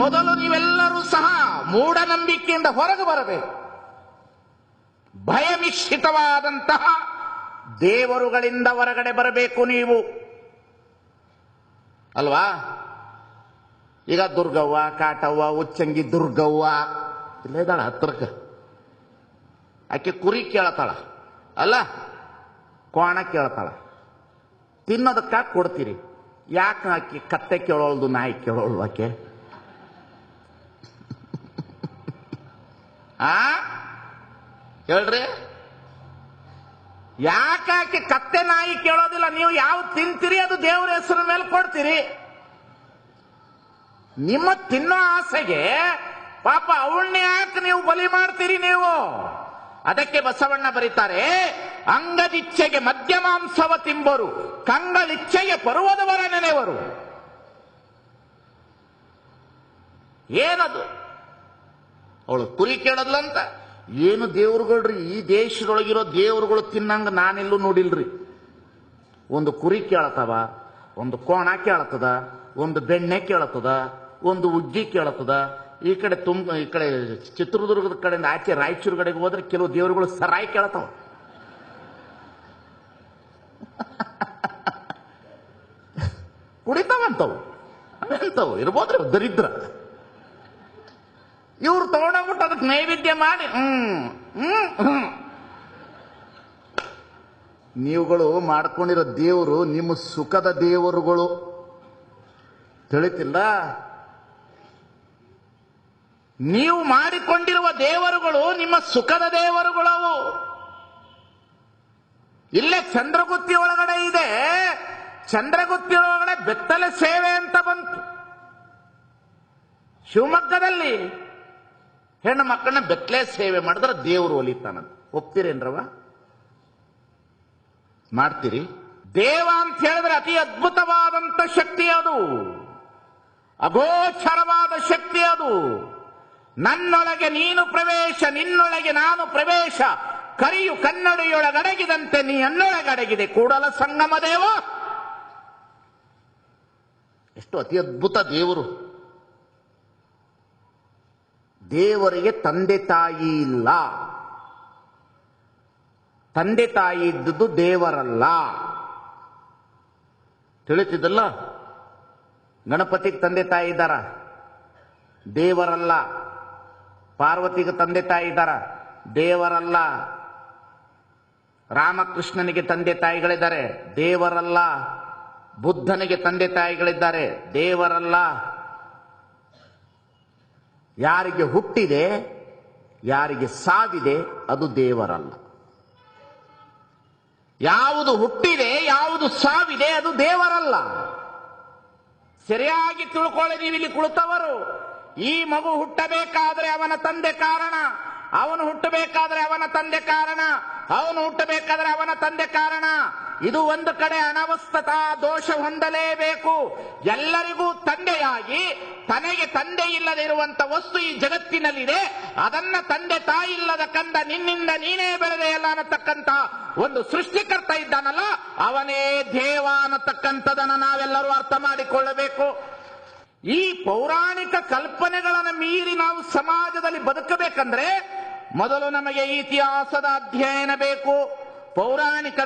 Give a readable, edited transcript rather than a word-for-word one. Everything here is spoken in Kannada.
ಮೊದಲು ನೀವೆಲ್ಲರೂ ಸಹ ಮೂಢನಂಬಿಕೆಯಿಂದ ಹೊರಗೆ ಬರಬೇಕು. ಭಯಮಿಶ್ರಿತವಾದಂತಹ ದೇವರುಗಳಿಂದ ಹೊರಗಡೆ ಬರಬೇಕು ನೀವು, ಅಲ್ವಾ? ಈಗ ದುರ್ಗವ್ವ, ಕಾಟವ್ವ, ಉಚ್ಚಂಗಿ ದುರ್ಗವ್ವ ಇಲ್ಲೇ ಇದ್ದಾಳ ಹತ್ರಕ್ಕೆ. ಆಕೆ ಕುರಿ ಕೇಳತಾಳ, ಅಲ್ಲ ಕೋಣ ಕೇಳ್ತಾಳ. ತಿನ್ನೋದಕ್ಕ ಕೊಡ್ತೀರಿ, ಯಾಕೆ ಆಕೆ ಕತ್ತೆ ಕೇಳೋಳ್ದು, ನಾಯಿ ಕೇಳೋಳ್ದು ಆಕೆ? ಹೇಳ್ರಿ, ಯಾಕೆ ಕತ್ತೆ ನಾಯಿ ಕೇಳೋದಿಲ್ಲ? ನೀವು ಯಾವ ತಿಂತೀರಿ ಅದು ದೇವರ ಹೆಸರ ಮೇಲೆ ಕೊಡ್ತೀರಿ. ನಿಮ್ಮ ತಿನ್ನೋ ಆಸೆಗೆ ಪಾಪ ಅವಳನ್ನ ಯಾಕೆ ನೀವು ಬಲಿ ಮಾಡ್ತೀರಿ ನೀವು? ಅದಕ್ಕೆ ಬಸವಣ್ಣ ಬರೀತಾರೆ, ಅಂಗದಿಚ್ಛೆಗೆ ಮದ್ಯಮಾಂಸವ ತಿಂಬರು, ಕಂಗಳಿಚ್ಛೆಗೆ ಪರುವದವರ ನೆನೆವರು. ಏನದು? ಅವಳು ಕುರಿ ಕೇಳದ್ಲಂತ. ಏನು ದೇವರುಗಳ್ರಿ, ಈ ದೇಶದೊಳಗಿರೋ ದೇವರುಗಳು ತಿನ್ನಂಗ ನಾನೆಲ್ಲೂ ನೋಡಿಲ್ರಿ. ಒಂದು ಕುರಿ ಕೇಳತವ, ಒಂದು ಕೋಣ ಕೇಳತದ, ಒಂದು ಬೆಣ್ಣೆ ಕೇಳತದ, ಒಂದು ಉಜ್ಜಿ ಕೇಳತದ. ಈ ಕಡೆ ಈ ಕಡೆ ಚಿತ್ರದುರ್ಗದ ಕಡೆಯಿಂದ ಆಚೆ ರಾಯಚೂರು ಕಡೆಗೆ ಹೋದ್ರೆ ಕೆಲವು ದೇವರುಗಳು ಸರಾಯಿ ಕೇಳತಾವ. ಕುಡಿತಾವಂತವು, ಅವೆಂತವು ಇರ್ಬೋದ್ರಿ ದರಿದ್ರ. ಇವ್ರು ತಗೊಂಡೋಗ್ಬಿಟ್ಟು ಅದಕ್ಕೆ ನೈವೇದ್ಯ ಮಾಡಿ ನೀವುಗಳು ಮಾಡ್ಕೊಂಡಿರೋ ದೇವರು ನಿಮ್ಮ ಸುಖದ ದೇವರುಗಳು, ತಿಳಿತಿಲ್ಲ? ನೀವು ಮಾಡಿಕೊಂಡಿರುವ ದೇವರುಗಳು ನಿಮ್ಮ ಸುಖದ ದೇವರುಗಳವು. ಇಲ್ಲೇ ಚಂದ್ರಗುತ್ತಿ ಒಳಗಡೆ ಇದೆ, ಚಂದ್ರಗುತ್ತಿ ಒಳಗಡೆ ಬೆತ್ತಲೆ ಸೇವೆ ಅಂತ ಬಂತು. ಶಿವಮೊಗ್ಗದಲ್ಲಿ ಹೆಣ್ಣು ಮಕ್ಕಳನ್ನ ಬೆತ್ತಲೆ ಸೇವೆ ಮಾಡಿದ್ರೆ ದೇವರು ಒಲಿತಾನಂತ. ಒಪ್ತೀರೇನ್ರವ? ಮಾಡ್ತೀರಿ? ದೇವ ಅಂತ ಹೇಳಿದ್ರೆ ಅತಿ ಅದ್ಭುತವಾದಂತ ಶಕ್ತಿ ಅದು, ಅಗೋಚರವಾದ ಶಕ್ತಿ ಅದು. ನನ್ನೊಳಗೆ ನೀನು ಪ್ರವೇಶ, ನಿನ್ನೊಳಗೆ ನಾನು ಪ್ರವೇಶ, ಕರಿಯು ಕನ್ನಡಿಯೊಳಗಡಗಿದಂತೆ ನೀ ಅನ್ನೊಳಗಡಗಿದೆ ಕೂಡಲ ಸಂಗಮ ದೇವ. ಎಷ್ಟು ಅತಿ ಅದ್ಭುತ ದೇವರು. ದೇವರಿಗೆ ತಂದೆ ತಾಯಿ ಇಲ್ಲ, ತಂದೆ ತಾಯಿ ಇದ್ದುದು ದೇವರಲ್ಲ. ತಿಳಿತಿದ್ದಲ್ಲ? ಗಣಪತಿಗೆ ತಂದೆ ತಾಯಿ ಇದ್ದಾರ, ದೇವರಲ್ಲ. ಪಾರ್ವತಿಗೆ ತಂದೆ ತಾಯಿ ಇದ್ದಾರ, ದೇವರಲ್ಲ. ರಾಮಕೃಷ್ಣನಿಗೆ ತಂದೆ ತಾಯಿಗಳಿದ್ದಾರೆ, ದೇವರಲ್ಲ. ಬುದ್ಧನಿಗೆ ತಂದೆ ತಾಯಿಗಳಿದ್ದಾರೆ, ದೇವರಲ್ಲ. ಯಾರಿಗೆ ಹುಟ್ಟಿದೆ, ಯಾರಿಗೆ ಸಾವಿದೆ, ಅದು ದೇವರಲ್ಲ. ಯಾವುದು ಹುಟ್ಟಿದೆ, ಯಾವುದು ಸಾವಿದೆ, ಅದು ದೇವರಲ್ಲ. ಸರಿಯಾಗಿ ತಿಳ್ಕೊಳ್ಳಿ ನೀವಿಲ್ಲಿ ಕುಳಿತವರು. ಈ ಮಗು ಹುಟ್ಟಬೇಕಾದ್ರೆ ಅವನ ತಂದೆ ಕಾರಣ, ಅವನು ಹುಟ್ಟಬೇಕಾದ್ರೆ ಅವನ ತಂದೆ ಕಾರಣ, ಅವನು ಹುಟ್ಟಬೇಕಾದ್ರೆ ಅವನ ತಂದೆ ಕಾರಣ. ಇದು ಒಂದು ಕಡೆ ಅನವಸ್ಥತಾ ದೋಷ ಹೊಂದಲೇಬೇಕು. ಎಲ್ಲರಿಗೂ ತಂದೆಯಾಗಿ ತನಗೆ ತಂದೆ ಇಲ್ಲದೆ ಇರುವಂತ ವಸ್ತು ಈ ಜಗತ್ತಿನಲ್ಲಿದೆ. ಅದನ್ನ ತಂದೆ ತಾಯಿ ಇಲ್ಲದ ಕಂದ ನಿನ್ನಿಂದ ನೀನೇ ಬೆಳೆದೆಯಲ್ಲ ಅನ್ನತಕ್ಕಂತ ಒಂದು ಸೃಷ್ಟಿಕರ್ತ ಇದ್ದಾನಲ್ಲ, ಅವನೇ ದೇವ ಅನ್ನತಕ್ಕಂಥದನ್ನ ನಾವೆಲ್ಲರೂ ಅರ್ಥ ಮಾಡಿಕೊಳ್ಳಬೇಕು. ಈ ಪೌರಾಣಿಕ ಕಲ್ಪನೆಗಳನ್ನು ಮೀರಿ ನಾವು ಸಮಾಜದಲ್ಲಿ ಬದುಕಬೇಕಂದ್ರೆ ಮೊದಲು ನಮಗೆ ಇತಿಹಾಸದ ಅಧ್ಯಯನ ಬೇಕು. ಪೌರಾಣಿಕ